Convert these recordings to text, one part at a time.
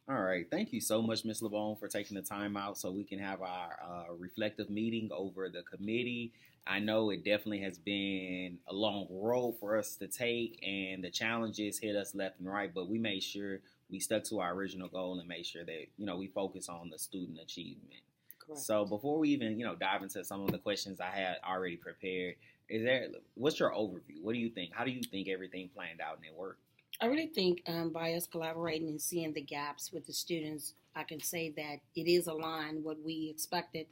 All right. Thank you so much, Ms. LeBone, for taking the time out so we can have our reflective meeting over the committee. I know it definitely has been a long road for us to take, and the challenges hit us left and right, but we made sure we stuck to our original goal and made sure that, we focus on the student achievement. Correct. So before we even, dive into some of the questions I had already prepared, what's your overview? What do you think? How do you think everything planned out and it worked? I really think by us collaborating and seeing the gaps with the students, I can say that it is aligned what we expected.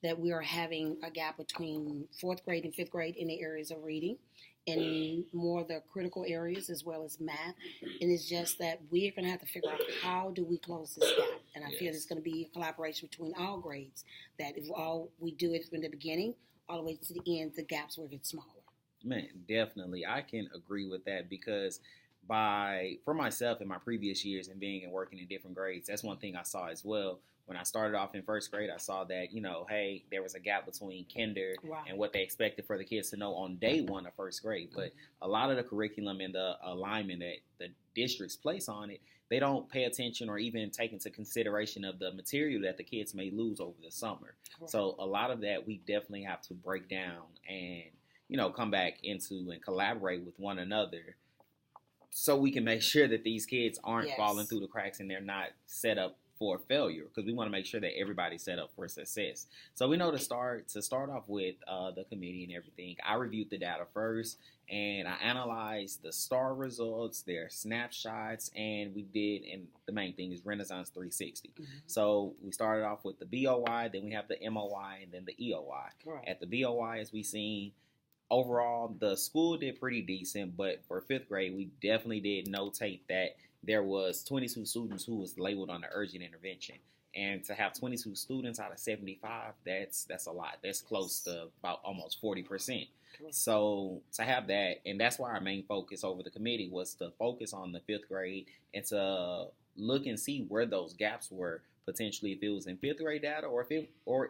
That we are having a gap between fourth grade and fifth grade in the areas of reading, and more the critical areas as well as math. And it's just that we are going to have to figure out how do we close this gap. And I feel it's going to be a collaboration between all grades. That if all we do it from the beginning all the way to the end, the gaps will get smaller. Man, definitely. I can agree with that because for myself in my previous years and being and working in different grades, that's one thing I saw as well. When I started off in first grade, I saw that, hey, there was a gap between kinder Wow. and what they expected for the kids to know on day one of first grade. But a lot of the curriculum and the alignment that the districts place on it, they don't pay attention or even take into consideration of the material that the kids may lose over the summer. Correct. So a lot of that we definitely have to break down and, come back into and collaborate with one another so we can make sure that these kids aren't falling through the cracks and they're not set up for failure, because we want to make sure that everybody's set up for success. So we know to start off with the committee and everything, I reviewed the data first and I analyzed the STAR results, their snapshots, and the main thing is Renaissance 360. Mm-hmm. So we started off with the BOI, then we have the MOI, and then the EOI. Correct. At the BOI, as we seen, overall, the school did pretty decent, but for fifth grade, we definitely did notate that there was 22 students who was labeled under urgent intervention. And to have 22 students out of 75, that's a lot. That's close to about almost 40%. So to have that, and that's why our main focus over the committee was to focus on the fifth grade and to look and see where those gaps were, potentially if it was in fifth grade data or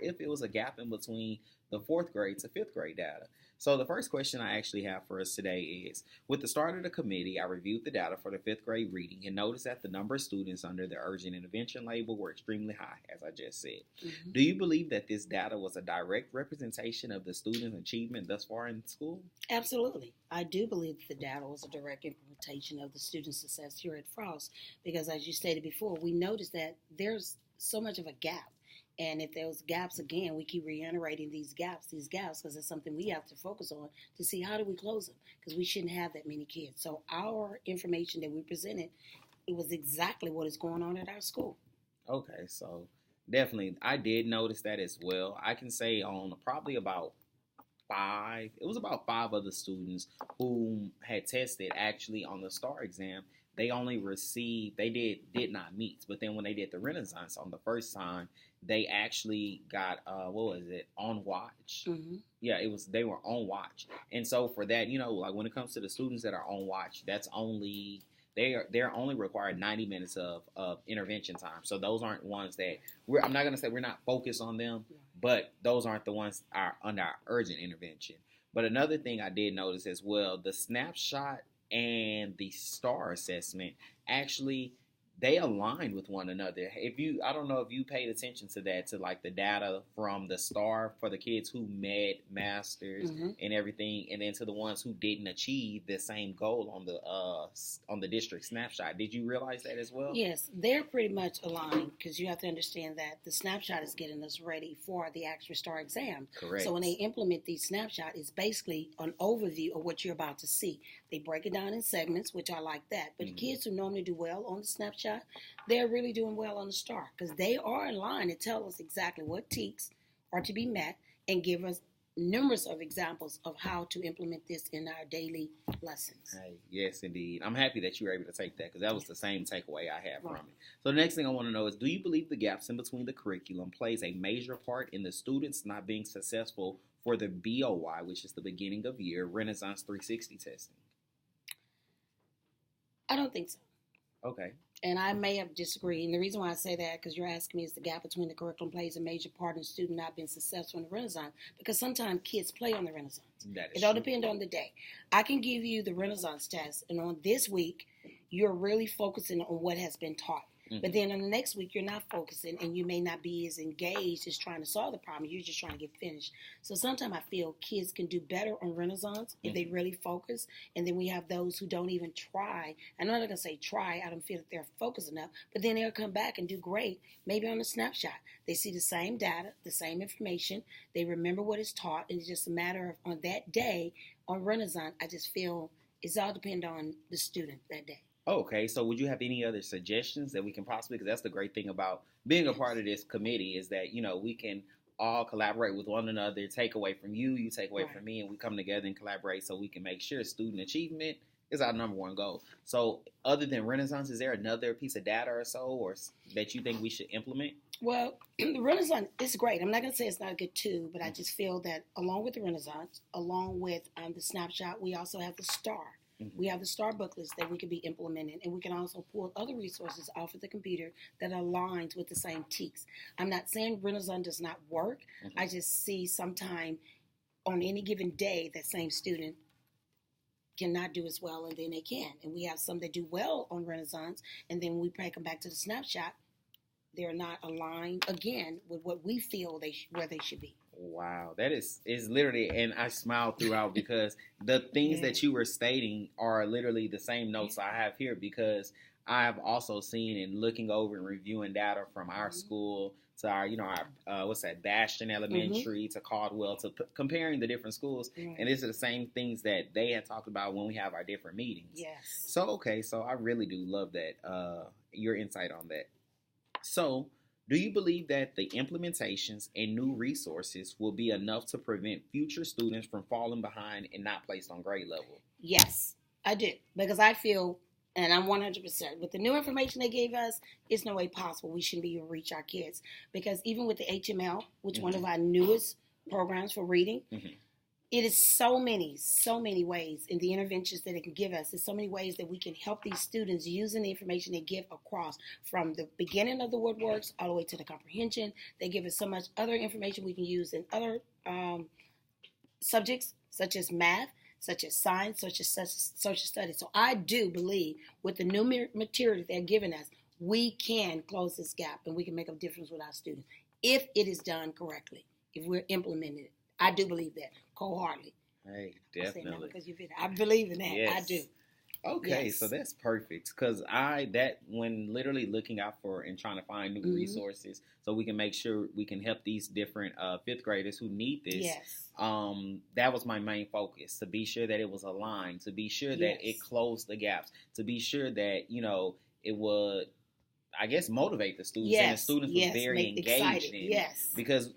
if it was a gap in between the fourth grade to fifth grade data. So the first question I actually have for us today is, with the start of the committee, I reviewed the data for the fifth grade reading and noticed that the number of students under the urgent intervention label were extremely high, as I just said. Mm-hmm. Do you believe that this data was a direct representation of the students' achievement thus far in school? Absolutely. I do believe the data was a direct implementation of the student success here at Frost because, as you stated before, we noticed that there's so much of a gap. And if those gaps, again, we keep reiterating these gaps, because it's something we have to focus on to see how do we close them, because we shouldn't have that many kids. So our information that we presented, it was exactly what is going on at our school. Okay, so definitely, I did notice that as well. I can say on probably about five of the students who had tested actually on the STAR exam, they only did not meet. But then when they did the Renaissance on the first time, they actually got on watch. Mm-hmm. Yeah, they were on watch. And so for that, like when it comes to the students that are on watch, that's only they're only required 90 minutes of intervention time. So those aren't ones that I'm not gonna say we're not focused on them, but those aren't the ones that are under our urgent intervention. But another thing I did notice as well, the snapshot and the STAR assessment actually they aligned with one another. I don't know if you paid attention to that, to like the data from the STAR for the kids who met masters mm-hmm. and everything, and then to the ones who didn't achieve the same goal on the district snapshot. Did you realize that as well? Yes, they're pretty much aligned because you have to understand that the snapshot is getting us ready for the actual STAR exam. Correct. So when they implement these snapshot, it's basically an overview of what you're about to see. They break it down in segments, which I like that. But mm-hmm. the kids who normally do well on the snapshot, they're really doing well on the STAR because they are in line to tell us exactly what TEKS are to be met and give us numerous of examples of how to implement this in our daily lessons. Hey, yes, indeed. I'm happy that you were able to take that because that was the same takeaway I had from it. So the next thing I want to know is, do you believe the gaps in between the curriculum plays a major part in the students not being successful for the BOY, which is the beginning of year Renaissance 360 testing? I don't think so. Okay. And I may have disagreed. And the reason why I say that, because you're asking me, is the gap between the curriculum plays a major part in the student not being successful in the Renaissance? Because sometimes kids play on the Renaissance. It all depends on the day. I can give you the Renaissance test, and on this week, you're really focusing on what has been taught. But then on the next week, you're not focusing and you may not be as engaged as trying to solve the problem. You're just trying to get finished. So sometimes I feel kids can do better on Renaissance if they really focus. And then we have those who don't even try. I'm not going to say try. I don't feel that they're focused enough. But then they'll come back and do great, maybe on a snapshot. They see the same data, the same information. They remember what is taught. And it's just a matter of on that day on Renaissance, I just feel it's all depend on the student that day. Okay, so would you have any other suggestions that we can possibly, because that's the great thing about being a part of this committee is that, we can all collaborate with one another, take away from you, you take away from me, and we come together and collaborate so we can make sure student achievement is our number one goal. So other than Renaissance, is there another piece of data or so or that you think we should implement? Well, the Renaissance is great. I'm not going to say it's not a good tool, but I just feel that along with the Renaissance, along with the snapshot, we also have the STAR. We have the STAR booklets that we can be implementing, and we can also pull other resources off of the computer that aligns with the same TEKS. I'm not saying Renaissance does not work. I just see sometime on any given day that same student cannot do as well, and then they can. And we have some that do well on Renaissance, and then we break them back to the snapshot. They're not aligned again with what we feel where they should be. Wow, that is literally, and I smiled throughout because the things that you were stating are literally the same notes I have here because I have also seen and looking over and reviewing data from our school to our, Bastion Elementary to Caldwell to comparing the different schools, and these are the same things that they had talked about when we have our different meetings. Yes. So I really do love that your insight on that. So, do you believe that the implementations and new resources will be enough to prevent future students from falling behind and not placed on grade level? Yes, I do. Because I feel, and I'm 100%, with the new information they gave us, it's no way possible we shouldn't be able to reach our kids. Because even with the HML, which is one of our newest programs for reading, it is so many ways in the interventions that it can give us. There's so many ways that we can help these students using the information they give across from the beginning of the woodworks all the way to the comprehension. They give us so much other information we can use in other subjects such as math, such as science, such as social studies. So I do believe with the new material that they're giving us, we can close this gap and we can make a difference with our students if it is done correctly, if we're implementing it. I do believe that wholeheartedly. Hey, definitely. I believe in that. Yes. I do. Okay, so that's perfect because when literally looking out for and trying to find new resources so we can make sure we can help these different fifth graders who need this. Yes. That was my main focus, to be sure that it was aligned, to be sure that it closed the gaps, to be sure that it would, I guess, motivate the students and the students were very engaged in it. Because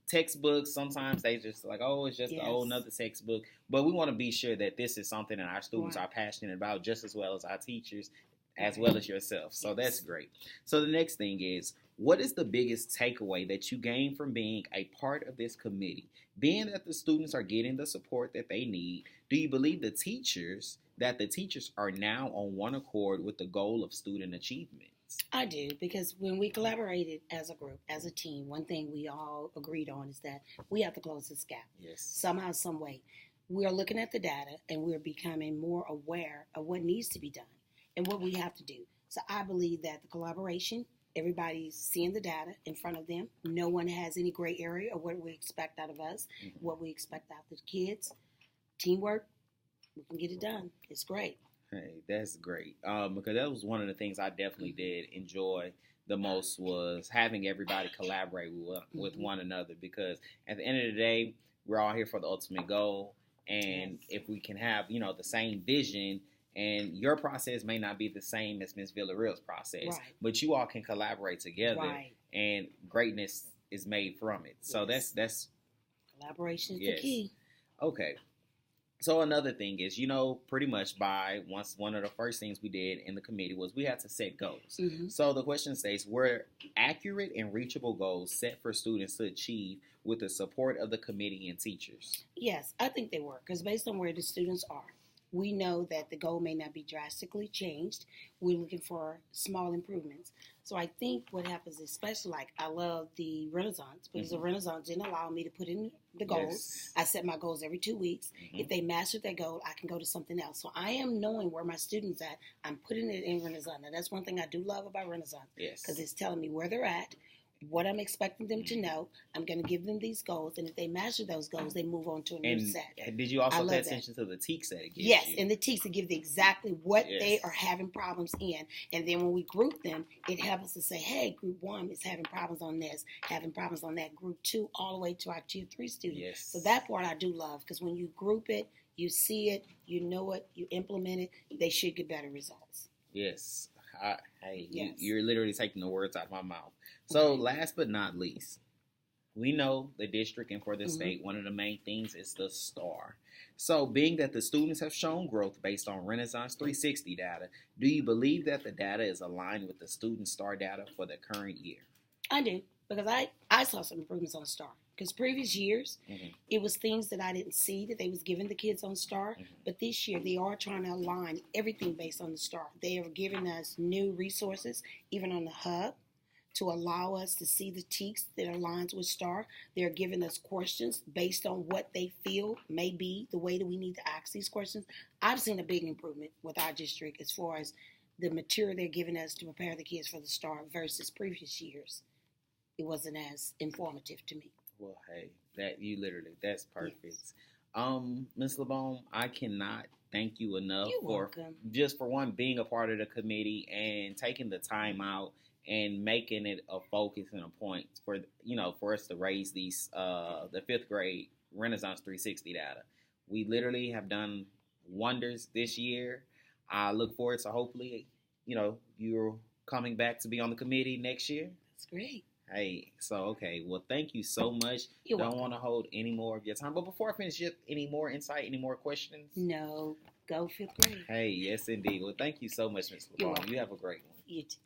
textbooks, sometimes they just like, oh, it's just an old another textbook. But we want to be sure that this is something that our students are passionate about just as well as our teachers, as well as yourself. So that's great. So the next thing is, what is the biggest takeaway that you gain from being a part of this committee? Being that the students are getting the support that they need, do you believe that the teachers are now on one accord with the goal of student achievement? I do, because when we collaborated as a group, as a team, one thing we all agreed on is that we have to close this gap. Yes. Somehow, some way. We are looking at the data and we're becoming more aware of what needs to be done and what we have to do. So I believe that the collaboration, everybody's seeing the data in front of them. No one has any gray area of what we expect out of us, what we expect out of the kids. Teamwork, we can get it done. It's great. Hey, that's great. Because that was one of the things I definitely did enjoy the most was having everybody collaborate with one another. Because at the end of the day, we're all here for the ultimate goal. And if we can have, the same vision, and your process may not be the same as Ms. Villarreal's process, but you all can collaborate together, and greatness is made from it. So that's collaboration is the key. Okay. So another thing is, pretty much one of the first things we did in the committee was we had to set goals. So the question states, were accurate and reachable goals set for students to achieve with the support of the committee and teachers? Yes, I think they were, because based on where the students are, we know that the goal may not be drastically changed. We're looking for small improvements. So I think what happens, especially like I love the Renaissance because the Renaissance didn't allow me to put in the goals. Yes. I set my goals every 2 weeks. If they mastered their goal, I can go to something else. So I am knowing where my students at. I'm putting it in Renaissance. And that's one thing I do love about Renaissance. Yes. Because it's telling me where they're at, what I'm expecting them to know. I'm going to give them these goals, and if they master those goals, they move on to a new set. Did you also pay attention to the TEKS that it gives Yes, you? and the TEKS to give them exactly what they are having problems in. And then when we group them, it helps us to say, hey, group 1 is having problems on this, having problems on that. Group 2, all the way to our tier 3 students. Yes. So that part I do love, because when you group it, you see it, you know it, you implement it, they should get better results. Yes. Yes. You're literally taking the words out of my mouth. So last but not least, we know the district and for the state, one of the main things is the STAR. So being that the students have shown growth based on Renaissance 360 data, do you believe that the data is aligned with the student STAR data for the current year? I do, because I saw some improvements on STAR. Because previous years, it was things that I didn't see that they was giving the kids on STAR. But this year, they are trying to align everything based on the STAR. They are giving us new resources, even on the hub, to allow us to see the TEKS that aligns with STAR. They're giving us questions based on what they feel may be the way that we need to ask these questions. I've seen a big improvement with our district as far as the material they're giving us to prepare the kids for the STAR versus previous years. It wasn't as informative to me. Well, hey, that's perfect. Yes. Ms. LeBone, I cannot thank you enough for one, being a part of the committee and taking the time out and making it a focus and a point for us to raise these the 5th grade Renaissance 360 data. We literally have done wonders this year. I look forward to hopefully, you're coming back to be on the committee next year. That's great. Hey, so okay. Well, thank you so much. Don't want to hold any more of your time. But before I finish, any more insight, any more questions? No. Go 5th grade. Hey, yes, indeed. Well, thank you so much, Ms. LeBron. You have a great one. You too.